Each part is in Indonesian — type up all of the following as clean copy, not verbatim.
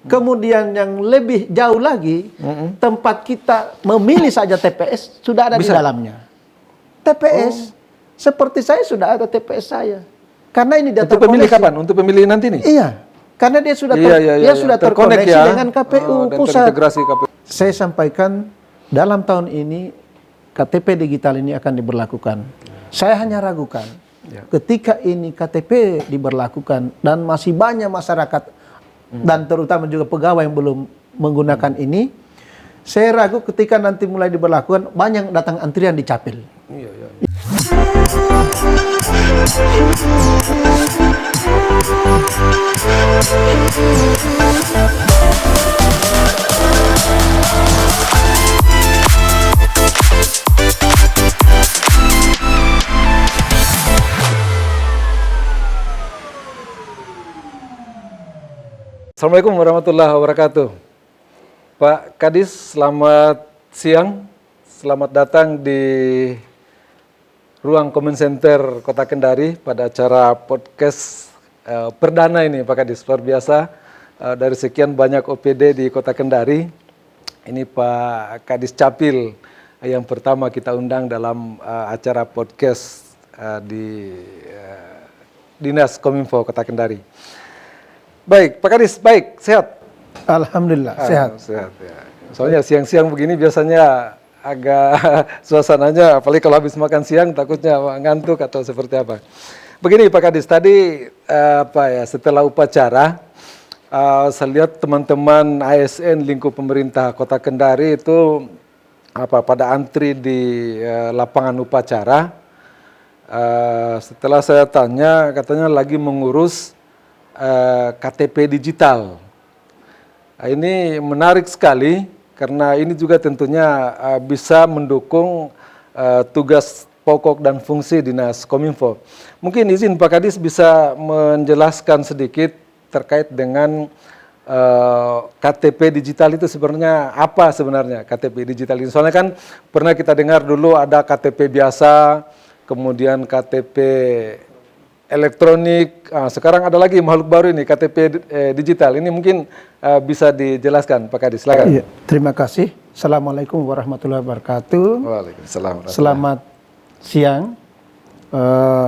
Kemudian yang lebih jauh lagi, tempat kita memilih saja TPS sudah ada di dalamnya. TPS, seperti saya sudah ada TPS saya. Karena ini data untuk pemilih koneksi. kapan? Untuk pemilih nanti nih? Iya, karena dia sudah sudah terkoneksi dengan KPU pusat. KPU. Saya sampaikan dalam tahun ini KTP digital ini akan diberlakukan. Saya hanya ragukan ketika ini KTP diberlakukan dan masih banyak masyarakat dan terutama juga pegawai yang belum menggunakan ini, saya ragu ketika nanti mulai diberlakukan banyak datang antrian di Capil. Assalamualaikum warahmatullahi wabarakatuh. Pak Kadis, selamat siang. Selamat datang di ruang Comment Center Kota Kendari pada acara podcast perdana ini, Pak Kadis. Luar biasa, dari sekian banyak OPD di Kota Kendari, ini Pak Kadis Capil yang pertama kita undang dalam acara podcast di Dinas Kominfo Kota Kendari. Baik, Pak Kadis, baik, sehat? Alhamdulillah, sehat. Sehat ya. Soalnya siang-siang begini biasanya agak suasananya, apalagi kalau habis makan siang takutnya ngantuk atau seperti apa. Begini Pak Kadis, tadi setelah upacara, saya lihat teman-teman ASN lingkup pemerintah Kota Kendari itu pada antri di lapangan upacara. Setelah saya tanya, katanya lagi mengurus KTP digital. Ini menarik sekali karena ini juga tentunya bisa mendukung tugas pokok dan fungsi Dinas Kominfo. Mungkin izin Pak Kadis bisa menjelaskan sedikit terkait dengan KTP digital itu sebenarnya apa sebenarnya KTP digital ini? Soalnya kan pernah kita dengar dulu ada KTP biasa, kemudian KTP elektronik, sekarang ada lagi makhluk baru ini KTP digital. Ini mungkin bisa dijelaskan Pak Kadis, silakan. Iya, terima kasih. Assalamualaikum warahmatullahi wabarakatuh. Waalaikumsalam. Selamat siang.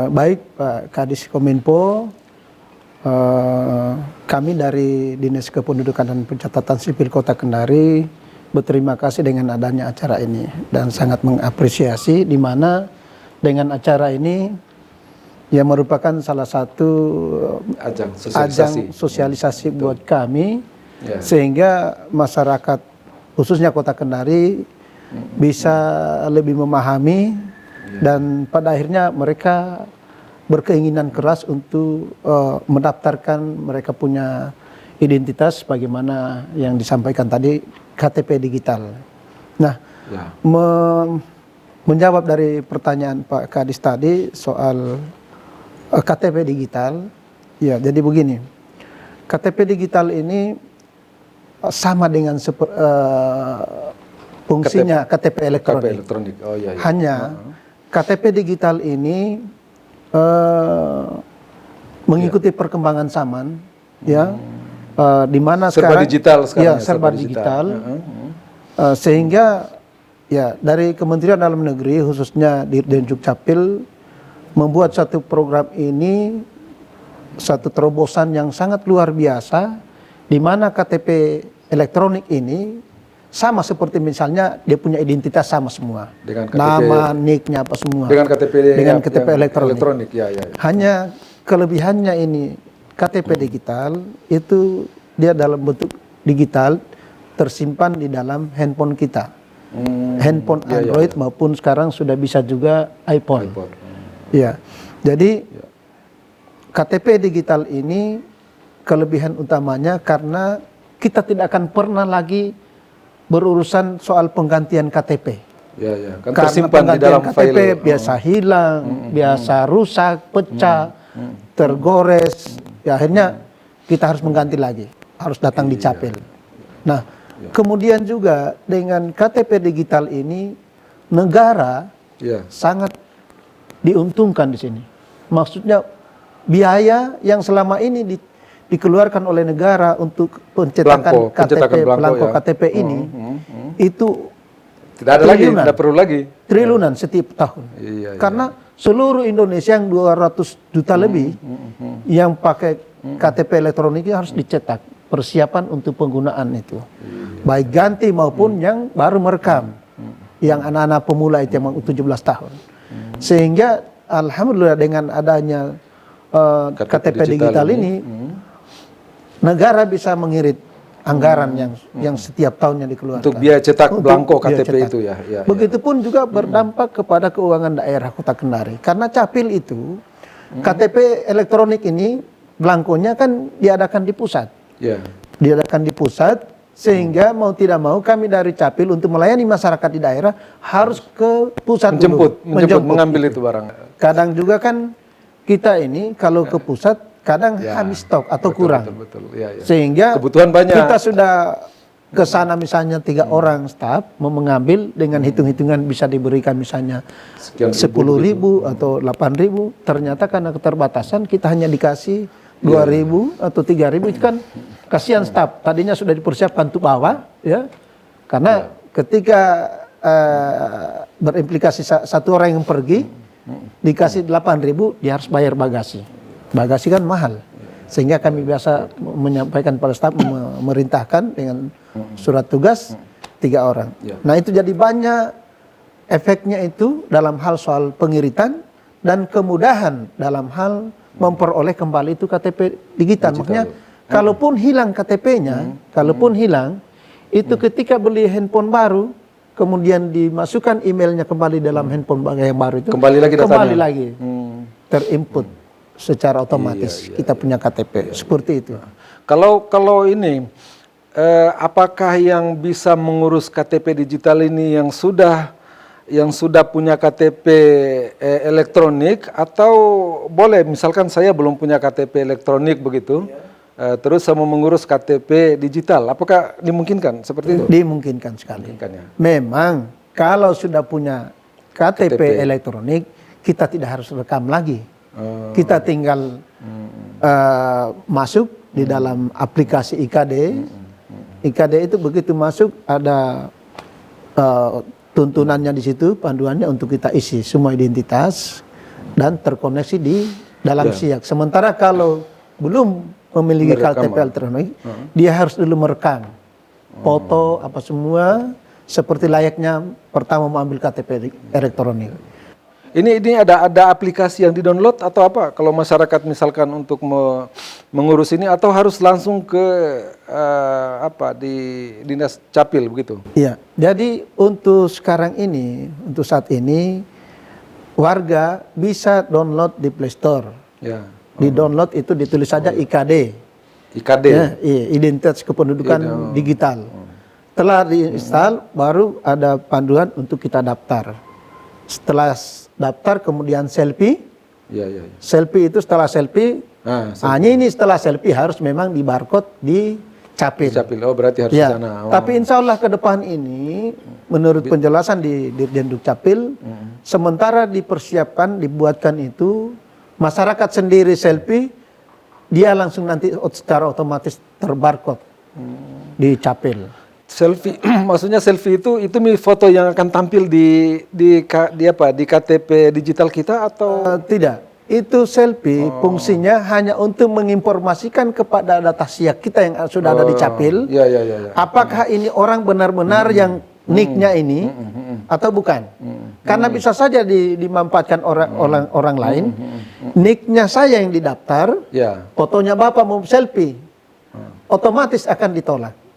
Baik Pak Kadis Kominfo, kami dari Dinas Kependudukan dan Pencatatan Sipil Kota Kendari berterima kasih dengan adanya acara ini dan sangat mengapresiasi di mana dengan acara ini yang merupakan salah satu ajang sosialisasi buat kami, sehingga masyarakat khususnya Kota Kendari bisa lebih memahami dan pada akhirnya mereka berkeinginan keras untuk mendaftarkan mereka punya identitas bagaimana yang disampaikan tadi KTP digital. Nah, menjawab dari pertanyaan Pak Kadis tadi soal KTP digital, ya jadi begini, KTP digital ini sama dengan fungsinya KTP elektronik. Hanya KTP digital ini mengikuti perkembangan zaman, di mana serba digital sekarang, ya serba digital, sehingga ya dari Kementerian Dalam Negeri khususnya Dirjen Dukcapil membuat satu program ini, satu terobosan yang sangat luar biasa, di mana KTP elektronik ini sama seperti misalnya dia punya identitas sama semua, dengan KTP, nama, nicknya apa semua, dengan KTP elektronik. Hanya kelebihannya ini KTP digital itu dia dalam bentuk digital tersimpan di dalam handphone kita, handphone Android maupun sekarang sudah bisa juga iPhone. Ya, jadi KTP digital ini kelebihan utamanya karena kita tidak akan pernah lagi berurusan soal penggantian KTP. Kan karena tersimpan di dalam KTP file. biasa hilang, biasa rusak, pecah, tergores. Ya, akhirnya kita harus mengganti lagi, harus datang di Capil. Nah, kemudian juga dengan KTP digital ini negara sangat diuntungkan di sini. Maksudnya biaya yang selama ini dikeluarkan oleh negara untuk pencetakan pencetakan belangko ya. KTP ini itu Tidak ada lagi, tidak perlu lagi. triliunan setiap tahun. Iya, Karena seluruh Indonesia yang 200 juta lebih yang pakai KTP elektronik harus dicetak. Persiapan untuk penggunaan itu. Baik ganti maupun yang baru merekam. Yang anak-anak pemula itu yang 17 tahun. Sehingga alhamdulillah dengan adanya KTP digital ini, negara bisa mengirit anggaran yang setiap tahunnya dikeluarkan. Untuk biaya cetak belangko biaya KTP cetak. itu ya. Begitupun juga berdampak kepada keuangan daerah Kota Kendari. Karena Capil itu, KTP elektronik ini, belangkonya kan diadakan di pusat. Ya. Diadakan di pusat, sehingga mau tidak mau kami dari Capil untuk melayani masyarakat di daerah harus ke pusat Menjemput, dulu. mengambil itu barang. Kadang juga kan kita ini kalau ke pusat kadang habis stok atau kurang. Betul. Ya. Sehingga Kebutuhan banyak. kita sudah ke sana misalnya 3 orang staf mau mengambil dengan hitung-hitungan bisa diberikan misalnya 10.000 atau 8.000, ternyata karena keterbatasan kita hanya dikasih 2.000 atau 3.000, itu kan kasihan staf. Tadinya sudah dipersiapkan untuk bawa ya. Karena ketika berimplikasi satu orang yang pergi dikasih 8.000, dia harus bayar bagasi. Bagasi kan mahal, sehingga kami biasa menyampaikan pada staf, memerintahkan dengan surat tugas 3 orang. Nah itu jadi banyak efeknya itu dalam hal soal pengiritan dan kemudahan dalam hal memperoleh kembali itu KTP digital. Makanya kalaupun hilang KTP-nya, kalaupun hilang, itu ketika beli handphone baru, kemudian dimasukkan emailnya kembali dalam handphone yang baru itu, kembali lagi datanya. Kembali lagi terinput secara otomatis kita punya KTP seperti itu. Kalau ini apakah yang bisa mengurus KTP digital ini yang sudah punya KTP elektronik, atau boleh misalkan saya belum punya KTP elektronik begitu, terus saya mau mengurus KTP digital, apakah dimungkinkan seperti itu? Dimungkinkan sekali. Ya. Memang kalau sudah punya KTP elektronik, kita tidak harus rekam lagi. Kita tinggal masuk di dalam aplikasi IKD. IKD itu begitu masuk ada tuntunannya di situ, panduannya untuk kita isi semua identitas dan terkoneksi di dalam SIAK. Sementara kalau belum memiliki KTP elektronik, dia harus dulu merekam foto apa semua seperti layaknya pertama mengambil KTP elektronik. Ini ada aplikasi yang di-download atau apa? Kalau masyarakat misalkan untuk mengurus ini, atau harus langsung ke di Dinas Capil begitu? Iya. Jadi untuk sekarang ini, untuk saat ini warga bisa download di Play Store. Ya. Di download itu ditulis saja IKD. IKD. Ya, identitas kependudukan digital. Setelah diinstal baru ada panduan untuk kita daftar. Setelah daftar kemudian selfie. Ya. Selfie itu setelah selfie. Hanya ini setelah selfie harus memang di barcode di Capil. Capil. Oh berarti harus di sana. Tapi insya Allah ke depan ini menurut penjelasan di Dirjen Dukcapil, sementara dipersiapkan dibuatkan itu masyarakat sendiri selfie, dia langsung nanti secara otomatis terbarcode di Capil. Selfie, maksudnya selfie itu foto yang akan tampil di KTP digital kita atau tidak? Itu selfie fungsinya hanya untuk menginformasikan kepada data SIAK kita yang sudah ada di Capil. Ya. Apakah ini orang benar-benar yang nicknya ini atau bukan? Karena bisa saja dimanfaatkan orang lain. Nicknya saya yang didaftar, fotonya Bapak mau selfie, otomatis akan ditolak.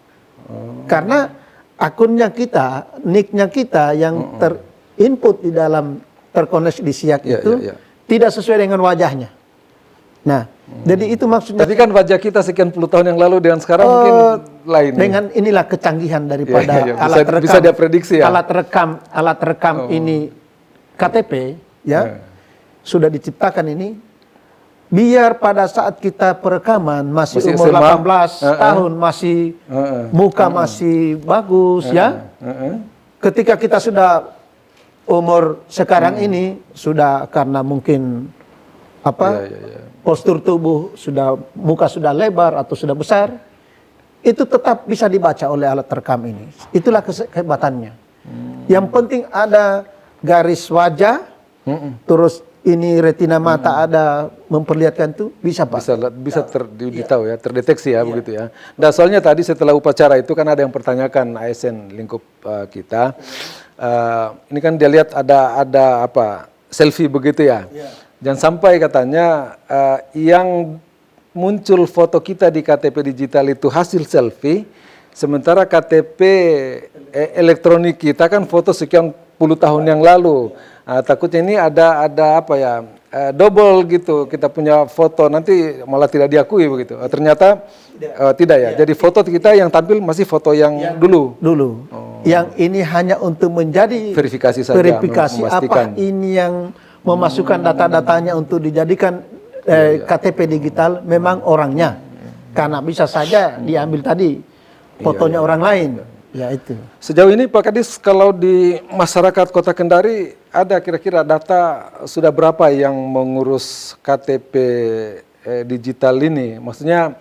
Karena akunnya kita, nicknya kita yang terinput di dalam terkoneksi di SIAK itu tidak sesuai dengan wajahnya. Nah, jadi itu maksudnya. Tapi kan wajah kita sekian puluh tahun yang lalu dengan sekarang mungkin lain. Dengan inilah kecanggihan daripada alat rekam. Bisa dia prediksi ya. Alat rekam ini KTP sudah diciptakan ini. Biar pada saat kita perekaman masih umur SMA, 18 tahun, masih muka masih bagus Ketika kita sudah umur sekarang ini sudah karena mungkin postur tubuh sudah, muka sudah lebar atau sudah besar, itu tetap bisa dibaca oleh alat terekam ini. Itulah kehebatannya. Yang penting ada garis wajah, terus ini retina mata ada memperlihatkan itu, bisa Pak. Bisa ditahu ya, terdeteksi ya, begitu ya. Nah, soalnya tadi setelah upacara itu kan ada yang pertanyakan ASN lingkup kita. Ini kan dia lihat ada apa, selfie begitu ya. Jangan sampai katanya yang muncul foto kita di KTP digital itu hasil selfie, sementara KTP elektronik kita kan foto sekian puluh tahun yang lalu. Takutnya ini ada apa ya, double gitu, kita punya foto nanti malah tidak diakui begitu. Ternyata tidak ya. Jadi foto kita yang tampil masih foto yang dulu. Yang ini hanya untuk menjadi verifikasi saja, verifikasi apa ini yang memasukkan data-datanya untuk dijadikan KTP digital memang orangnya. Karena bisa saja diambil tadi fotonya orang lain. Ya itu. Sejauh ini Pak Kadis, kalau di masyarakat Kota Kendari ada kira-kira data sudah berapa yang mengurus KTP digital ini? Maksudnya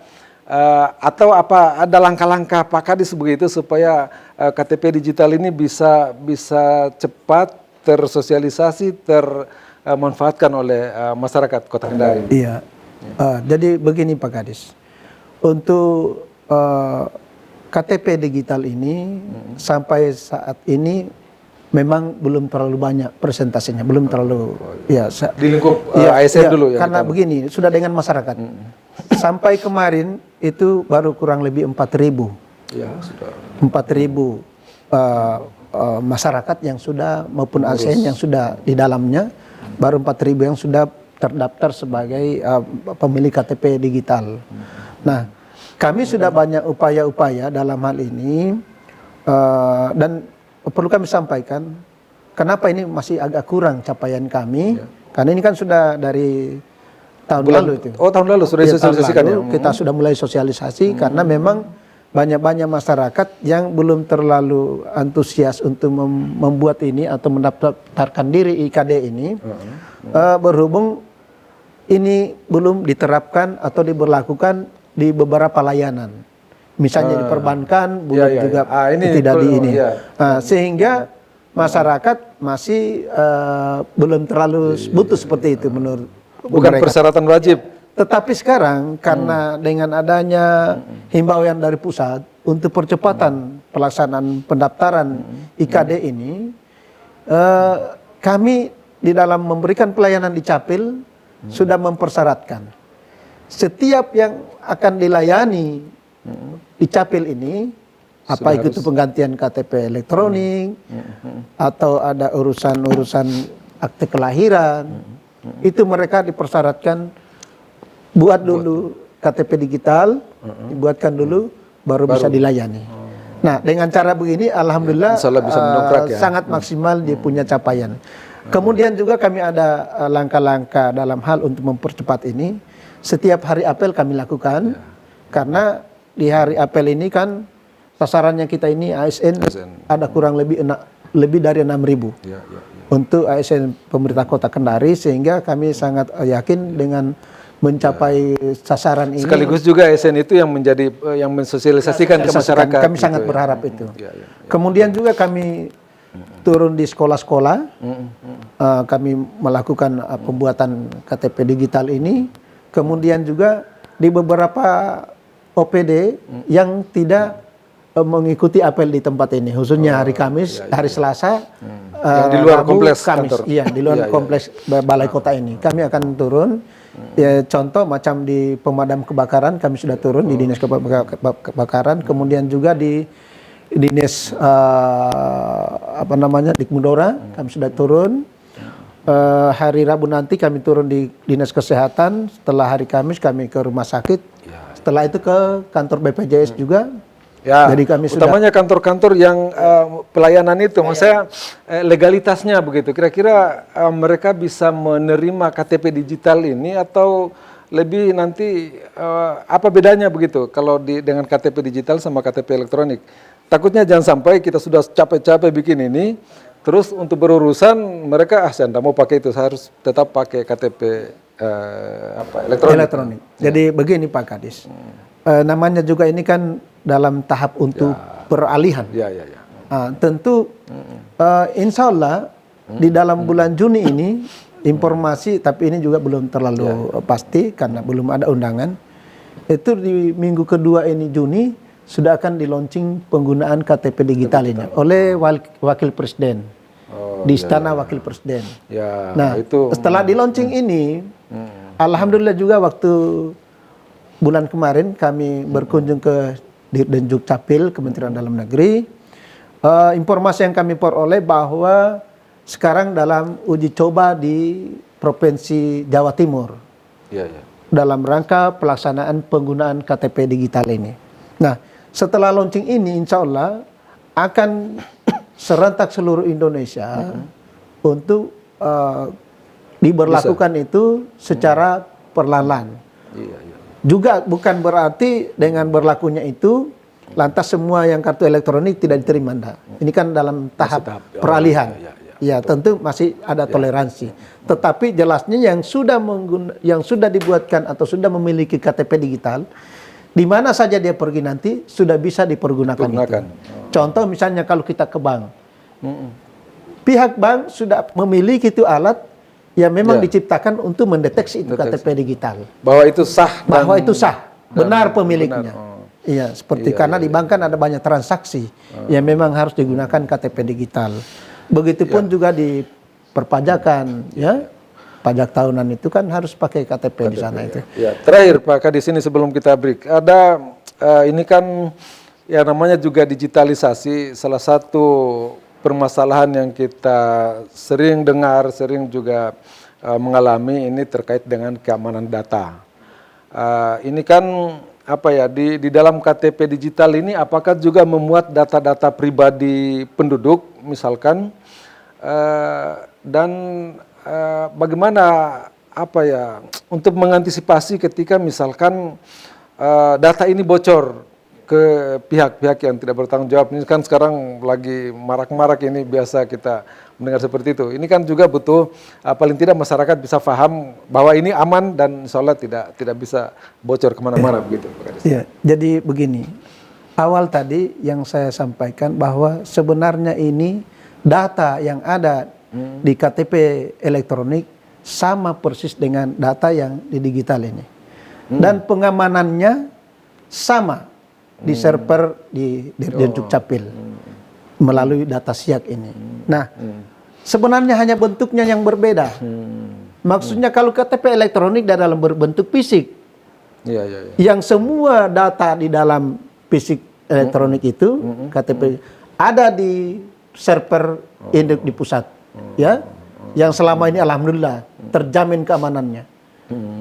atau apa ada langkah-langkah Pak Kadis begitu supaya KTP digital ini bisa cepat tersosialisasi, termanfaatkan oleh masyarakat Kota Kendari? Iya. Jadi begini Pak Kadis, untuk KTP digital ini sampai saat ini memang belum terlalu banyak presentasinya, belum terlalu di lingkup ASN dulu ya. Karena begini, sudah dengan masyarakat. Sampai kemarin itu baru kurang lebih 4.000. Ya, sudah. 4.000 masyarakat yang sudah maupun ASN yang sudah di dalamnya, baru 4.000 yang sudah terdaftar sebagai pemilik KTP digital. Nah, kami sudah banyak upaya-upaya dalam hal ini dan perlu kami sampaikan kenapa ini masih agak kurang capaian kami, karena ini kan sudah dari tahun lalu itu. Oh, tahun lalu sudah disosialisasikan ya? Kita sudah mulai sosialisasi karena memang banyak banyak yang belum terlalu antusias untuk membuat ini atau mendaftarkan diri IKD ini, berhubung ini belum diterapkan atau diberlakukan di beberapa layanan, misalnya di perbankan, belum juga ini tidak di ini, sehingga masyarakat masih belum terlalu butuh seperti itu menurut bukan mereka. Persyaratan wajib. Tetapi sekarang karena dengan adanya himbauan dari pusat untuk percepatan pelaksanaan pendaftaran IKD ini, kami di dalam memberikan pelayanan di Capil sudah mempersyaratkan setiap yang akan dilayani di Capil ini, apa itu penggantian KTP elektronik atau ada urusan-urusan akte kelahiran, itu mereka dipersyaratkan buat dulu KTP digital, dibuatkan dulu, baru bisa dilayani. Nah, dengan cara begini, alhamdulillah bisa mendongkrak ya. Sangat maksimal dia punya capaian. Kemudian juga kami ada langkah-langkah dalam hal untuk mempercepat ini. Setiap hari apel kami lakukan, karena di hari apel ini kan sasarannya kita ini ASN ada kurang lebih dari 6.000 untuk ASN pemerintah Kota Kendari, sehingga kami sangat yakin dengan mencapai sasaran ini. Sekaligus juga ASN itu yang mensosialisasikan ke masyarakat. Kami sangat berharap itu. Kemudian juga kami turun di sekolah-sekolah, kami melakukan pembuatan KTP digital ini. Kemudian juga di beberapa OPD yang tidak mengikuti apel di tempat ini, khususnya hari Kamis, hari Selasa, di luar kompleks Kamis, kantor. Iya, di luar kompleks Balai Kota ini. Kami akan turun. Ya, contoh macam di pemadam kebakaran kami sudah turun di dinas kebakaran, kemudian juga di dinas Dikmudora kami sudah turun. Hari Rabu nanti kami turun di dinas kesehatan, setelah hari Kamis kami ke rumah sakit, setelah itu ke kantor BPJS juga. Ya, jadi kami utamanya kantor-kantor yang pelayanan itu, maksudnya legalitasnya begitu. Kira-kira mereka bisa menerima KTP digital ini atau lebih nanti apa bedanya begitu kalau dengan KTP digital sama KTP elektronik? Takutnya jangan sampai kita sudah capek-capek bikin ini, terus untuk berurusan mereka saya tidak mau pakai itu, saya harus tetap pakai KTP elektronik. Jadi begini Pak Kadis, namanya juga ini kan dalam tahap untuk peralihan. Ya, ya, ya. Tentu insya Allah di dalam bulan Juni ini informasi, tapi ini juga belum terlalu pasti karena belum ada undangan. Itu di minggu kedua ini Juni sudah akan di-launching penggunaan KTP digital ini oleh Wakil Presiden di Istana Wakil Presiden. Ya, Nah, itu setelah di-launching ini, alhamdulillah juga waktu bulan kemarin kami berkunjung ke Dirjen Dukcapil Kementerian Dalam Negeri. Informasi yang kami peroleh bahwa sekarang dalam uji coba di Provinsi Jawa Timur ya, ya. dalam rangka pelaksanaan penggunaan KTP digital ini. Nah, setelah launching ini insya Allah akan serentak seluruh Indonesia untuk diberlakukan itu secara perlahan. Iya, iya. Juga bukan berarti dengan berlakunya itu lantas semua yang kartu elektronik tidak diterima. Enggak. Ini kan dalam tahap peralihan. Ya, tentu masih ada toleransi. Tetapi jelasnya yang sudah dibuatkan atau sudah memiliki KTP digital, di mana saja dia pergi nanti sudah bisa dipergunakan itu. Contoh misalnya kalau kita ke bank, pihak bank sudah memiliki itu alat yang memang diciptakan untuk mendeteksi itu KTP digital. Bahwa itu sah. Bahwa itu sah, benar pemiliknya. Iya, seperti karena di bank kan ada banyak transaksi yang memang harus digunakan KTP digital. Begitupun juga di perpajakan, ya. Pajak tahunan itu kan harus pakai KTP di sana itu. Ya. Terakhir Pak Kadis, ini sebelum kita break, ada ini kan ya namanya juga digitalisasi, salah satu permasalahan yang kita sering dengar, sering juga mengalami ini terkait dengan keamanan data. Ini kan apa ya di dalam KTP digital ini apakah juga memuat data-data pribadi penduduk misalkan dan bagaimana apa ya untuk mengantisipasi ketika misalkan data ini bocor ke pihak-pihak yang tidak bertanggung jawab. Ini kan sekarang lagi marak-marak, ini biasa kita mendengar seperti itu. Ini kan juga butuh paling tidak masyarakat bisa paham bahwa ini aman dan insya Allah tidak bisa bocor kemana-mana begitu. Ya, jadi begini, awal tadi yang saya sampaikan bahwa sebenarnya ini data yang ada di KTP elektronik sama persis dengan data yang di digital ini. Dan pengamanannya sama di server di Dirjen Dukcapil melalui data siak ini. Nah, sebenarnya hanya bentuknya yang berbeda. Maksudnya kalau KTP elektronik dalam berbentuk fisik, yang semua data di dalam fisik elektronik itu KTP ada di server induk di pusat, ya, yang selama ini alhamdulillah terjamin keamanannya.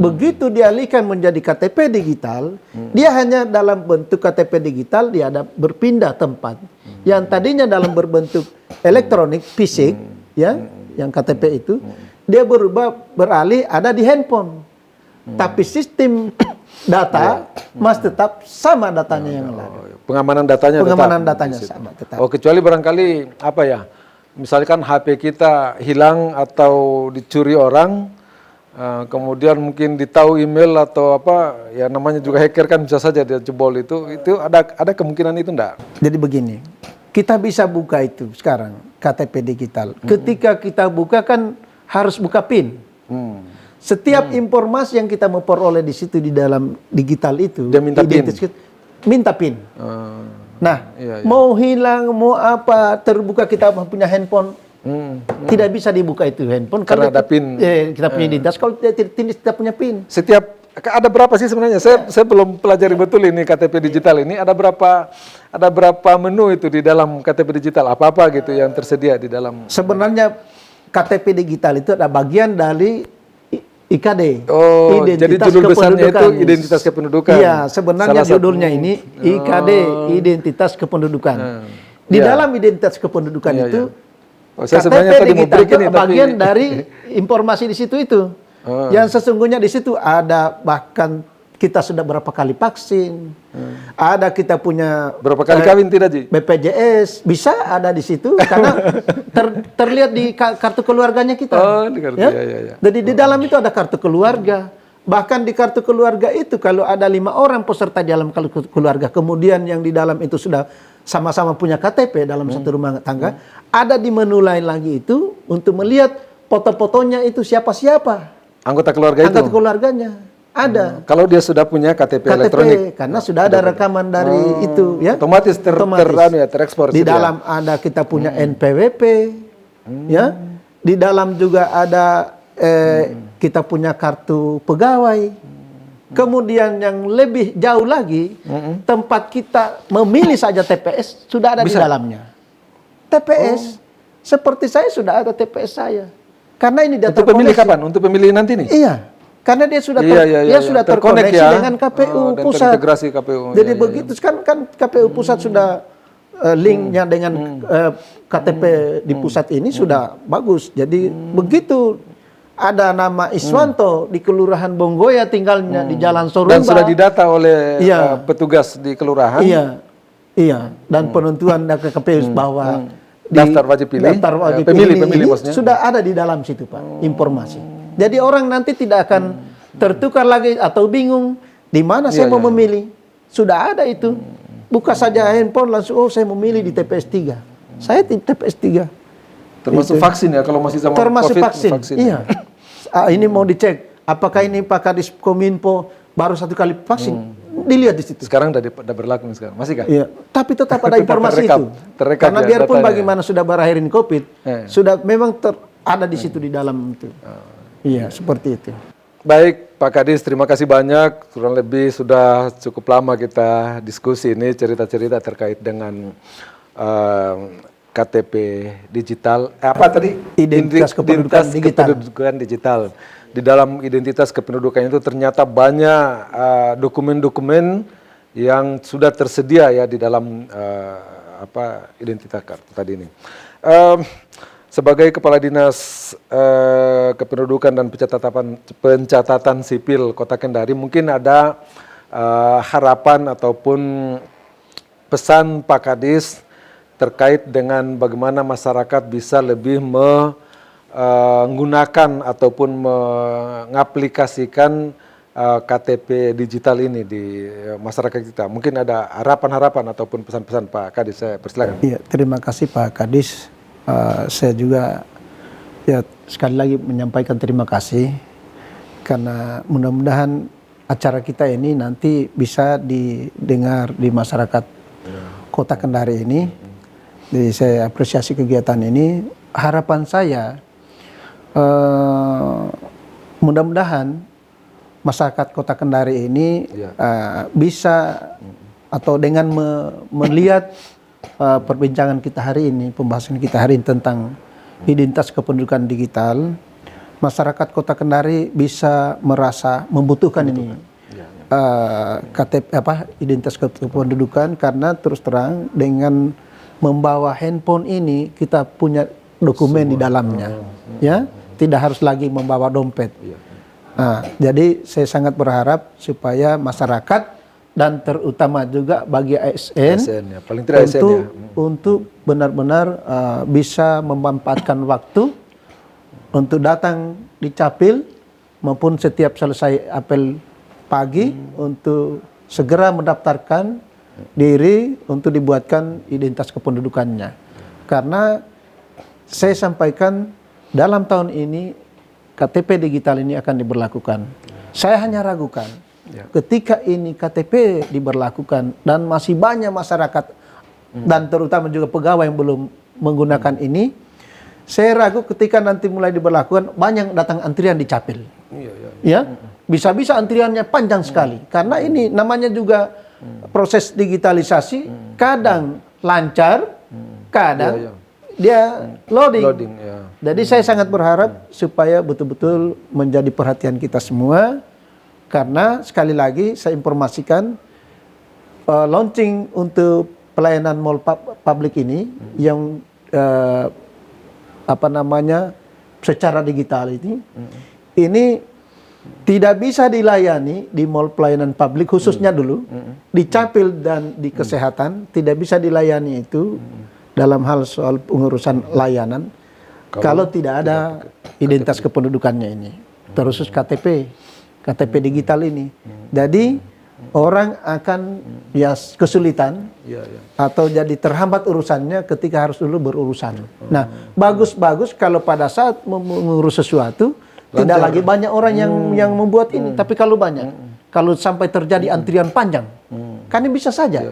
Begitu dialihkan menjadi KTP digital, dia hanya dalam bentuk KTP digital, dia ada berpindah tempat. Yang tadinya dalam berbentuk elektronik fisik, ya, yang KTP itu, dia beralih ada di handphone. Tapi sistem data masih tetap sama datanya yang lalu. Pengamanan datanya sama tetap. Oh, kecuali barangkali apa ya? Misalkan HP kita hilang atau dicuri orang, kemudian mungkin ditahu email atau apa, ya namanya juga hacker kan bisa saja dia jebol itu ada kemungkinan itu enggak? Jadi begini, kita bisa buka itu sekarang KTP digital. Ketika kita buka kan harus buka PIN. Setiap informasi yang kita memperoleh di situ di dalam digital itu, dia minta PIN. Minta PIN. Nah, mau hilang, mau apa, terbuka kita punya handphone, tidak bisa dibuka itu handphone karena ada PIN. Kita punya identitas. Kalau tidak punya PIN. Setiap ada berapa sih sebenarnya? Saya belum pelajari betul ini KTP digital ini. Ada berapa menu itu di dalam KTP digital? Apa gitu yang tersedia di dalam? Sebenarnya KTP digital itu ada bagian dari IKD. Oh, jadi judul besarnya itu identitas kependudukan. Iya, sebenarnya judulnya ini IKD, identitas kependudukan. Di dalam identitas kependudukan itu, KTP digital itu bagian dari informasi di situ itu. Yang sesungguhnya di situ ada bahkan kita sudah berapa kali vaksin, ada kita punya Berapa kali kawin tidak, Ji? BPJS, bisa ada di situ karena terlihat di kartu keluarganya kita. Oh, di kartu, ya. Jadi di dalam itu ada kartu keluarga. Bahkan di kartu keluarga itu kalau ada 5 orang peserta di dalam kartu keluarga, kemudian yang di dalam itu sudah sama-sama punya KTP dalam satu rumah tangga, ada di menu lain lagi itu untuk melihat foto-fotonya itu siapa-siapa. Anggota keluarga itu? Anggota keluarganya. Ada. Kalau dia sudah punya KTP elektronik, karena sudah ada rekaman dari itu, ya. otomatis terekspor. Di dalam ada kita punya NPWP, ya. Di dalam juga ada kita punya kartu pegawai. Kemudian yang lebih jauh lagi, tempat kita memilih saja TPS sudah ada di dalamnya. TPS, seperti saya sudah ada TPS saya. Karena ini data Untuk pemilih kapan? Untuk pemilih nanti nih? Iya. Karena dia sudah sudah terkonek terkoneksi ya dengan KPU dan pusat. terintegrasi KPU. Jadi begitu kan KPU pusat sudah linknya dengan KTP di pusat ini sudah bagus. Jadi begitu ada nama Iswanto di Kelurahan Bonggoya tinggalnya di Jalan Sorumba. Dan sudah didata oleh petugas di kelurahan. Iya. Dan penentuan dari KPU bahwa daftar wajib pilih. Daftar wajib pemilih ini maksudnya. sudah ada di dalam situ, Pak, informasi. Jadi orang nanti tidak akan tertukar lagi atau bingung di mana saya mau memilih. Sudah ada itu. Buka saja handphone langsung, saya memilih di TPS 3. Saya di TPS 3. Termasuk vaksin ya kalau masih zaman termasuk COVID. Vaksin. Iya. Ini mau dicek apakah ini Pak Kadis Kominfo baru 1 kali vaksin. Dilihat di situ. Sekarang udah berlaku nih sekarang. Masih kan? Iya. Tapi tetap ada informasi itu. Karena biarpun bagaimana sudah berakhirin COVID, sudah memang ada di situ di dalam itu. Iya, seperti itu. Baik, Pak Kadis, terima kasih banyak. Kurang lebih sudah cukup lama kita diskusi ini, cerita-cerita terkait dengan KTP digital. Apa tadi? Identitas kependudukan digital. Di dalam identitas kependudukan itu ternyata banyak dokumen-dokumen yang sudah tersedia ya di dalam identitas kartu tadi ini. Sebagai Kepala Dinas Kependudukan dan Pencatatan Sipil Kota Kendari, mungkin ada harapan ataupun pesan Pak Kadis terkait dengan bagaimana masyarakat bisa lebih menggunakan ataupun mengaplikasikan KTP digital ini di masyarakat kita. Mungkin ada harapan-harapan ataupun pesan-pesan Pak Kadis, saya persilakan. Iya, terima kasih Pak Kadis. Saya juga ya sekali lagi menyampaikan terima kasih karena mudah-mudahan acara kita ini nanti bisa didengar di masyarakat Kota Kendari ini. Jadi saya apresiasi kegiatan ini. Harapan saya mudah-mudahan masyarakat Kota Kendari ini bisa atau dengan melihat perbincangan kita hari ini, pembahasan kita hari ini tentang identitas kependudukan digital, masyarakat Kota Kendari bisa merasa membutuhkan ini KTP identitas kependudukan, karena terus terang dengan membawa handphone ini kita punya dokumen di dalamnya, ya tidak harus lagi membawa dompet. Nah, jadi saya sangat berharap supaya masyarakat dan terutama juga bagi ASN ya. Paling tidak ASN ya. Untuk benar-benar bisa memanfaatkan waktu untuk datang di Capil maupun setiap selesai apel pagi untuk segera mendaftarkan diri untuk dibuatkan identitas kependudukannya. Karena saya sampaikan dalam tahun ini KTP digital ini akan diberlakukan. Saya hanya ragukan ketika ini KTP diberlakukan dan masih banyak masyarakat dan terutama juga pegawai yang belum menggunakan ini, saya ragu ketika nanti mulai diberlakukan banyak datang antrian di Capil. Ya, bisa-bisa antriannya panjang sekali karena ini namanya juga proses digitalisasi, kadang lancar, kadang dia loading. Jadi saya sangat berharap supaya betul-betul menjadi perhatian kita semua. Karena sekali lagi saya informasikan launching untuk pelayanan mall publik ini yang secara digital ini tidak bisa dilayani di mall pelayanan publik khususnya dulu, di Capil dan di kesehatan tidak bisa dilayani itu dalam hal soal pengurusan layanan kalau tidak ada identitas kependudukannya ini, terkhusus KTP digital ini. Jadi orang akan ya kesulitan atau jadi terhambat urusannya ketika harus dulu berurusan. Nah, bagus-bagus kalau pada saat mengurus sesuatu tidak lagi banyak orang yang membuat ini, tapi kalau banyak, kalau sampai terjadi antrian panjang, kan ini bisa saja.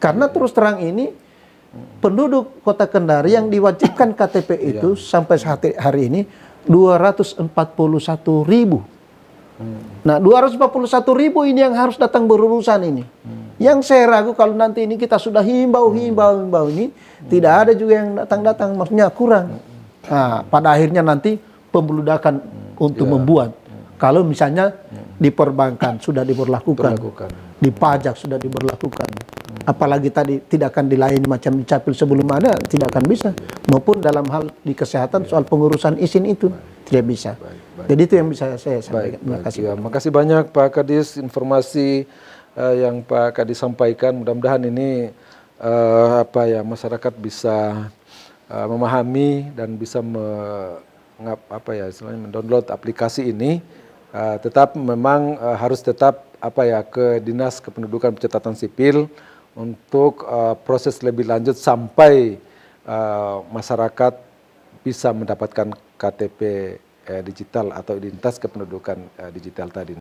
Karena terus terang ini penduduk Kota Kendari yang diwajibkan KTP itu sampai hari ini 241.000. Nah, 241.000 ini yang harus datang berurusan ini. Yang saya ragu kalau nanti ini kita sudah himbau ini, tidak ada juga yang datang, maksudnya kurang. Nah, pada akhirnya nanti pembeludakan untuk membuat. Kalau misalnya di perbankan sudah diberlakukan, di pajak sudah diberlakukan, apalagi tadi tidak akan dilayani macam di Capil sebelum ada, tidak akan bisa. Maupun dalam hal di kesehatan soal pengurusan izin itu tidak bisa. Jadi itu yang bisa saya sampaikan. Terima kasih. Terima kasih banyak Pak Kadis, informasi yang Pak Kadis sampaikan. Mudah-mudahan ini masyarakat bisa memahami dan bisa mendownload aplikasi ini. Tetap memang harus tetap ke Dinas Kependudukan Pencatatan Sipil untuk proses lebih lanjut sampai masyarakat bisa mendapatkan KTP digital atau identitas kependudukan digital tadi.